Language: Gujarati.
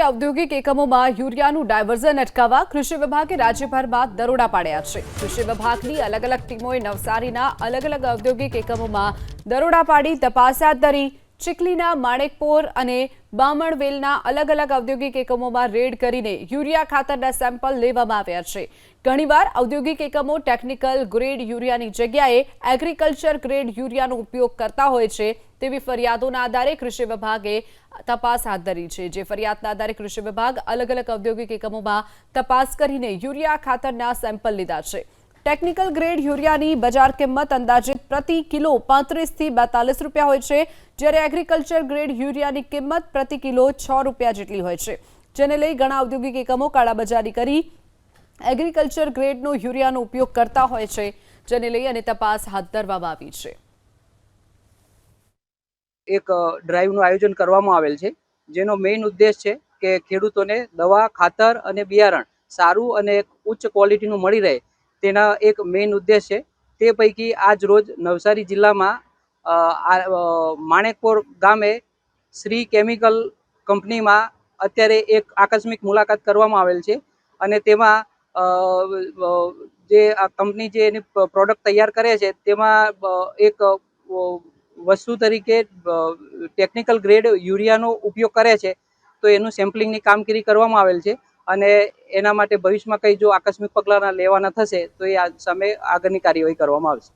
ઔદ્યોગિક એકમોમાં યુરિયાનું ડાયવર્ઝન અટકાવવા કૃષિ વિભાગે રાજ્યભરમાં દરોડા પાડ્યા છે। કૃષિ વિભાગની અલગ અલગ ટીમોએ નવસારીના અલગ અલગ ઔદ્યોગિક એકમોમાં દરોડા પાડી તપાસ હાથ ધરી। ચીખલીના માણેકપોર અને બામણવેલના અલગ અલગ ઔદ્યોગિક એકમોમાં રેડ કરીને યુરિયા ખાતરના સેમ્પલ લેવામાં આવ્યા છે। ઘણીવાર ઔદ્યોગિક એકમો ટેકનિકલ ગ્રેડ યુરિયાની જગ્યાએ એગ્રીકલ્ચર ગ્રેડ યુરિયાનો ઉપયોગ કરતા હોય છે તેવી ફરિયાદોના આધારે કૃષિ વિભાગે તપાસ હાથ ધરી છે। જે ફરિયાદના આધારે કૃષિ વિભાગ અલગ અલગ ઔદ્યોગિક એકમોમાં તપાસ કરીને યુરિયા ખાતરના સેમ્પલ લીધા છે। ટેકનિકલ ગ્રેડ યુરિયાની બજાર કિંમત અંદાજિત પ્રતિ કિલો 35 થી 42 રૂપિયા હોય છે, જ્યારે એગ્રીકલ્ચર ગ્રેડ યુરિયાની કિંમત પ્રતિ કિલો 6 રૂપિયા જેટલી હોય છે, જેને લઈ ઘણા ઔદ્યોગિક એકમો કાળાબજારી કરી એગ્રીકલ્ચર ગ્રેડનો યુરિયાનો ઉપયોગ કરતા હોય છે, જેને લઈ અને તપાસ હાથ ધરવામાં આવી છે। એક ડ્રાઈવનું આયોજન કરવામાં આવેલ છે, જેનો મેઇન ઉદ્દેશ છે કે ખેડૂતોને દવા, ખાતર અને બિયારણ સારું અને ઉચ્ચ ક્વોલિટીનું મળી રહે તેના એક મેઇન ઉદ્દેશ છે। તે પૈકી આજ રોજ નવસારી જિલ્લામાં માણેકપોર ગામે શ્રી કેમિકલ કંપનીમાં અત્યારે એક આકસ્મિક મુલાકાત કરવામાં આવેલ છે અને તેમાં જે આ કંપની જે એની પ્રોડક્ટ તૈયાર કરે છે તેમાં એક વસ્તુ તરીકે ટેકનિકલ ગ્રેડ યુરિયાનો ઉપયોગ કરે છે, તો એનું સેમ્પલિંગની કામગીરી કરવામાં આવેલ છે અને એના માટે ભવિષ્યમાં કંઈ જો આકસ્મિક પગલાં લેવાના થશે તો એ સામે આગળની કાર્યવાહી કરવામાં આવશે।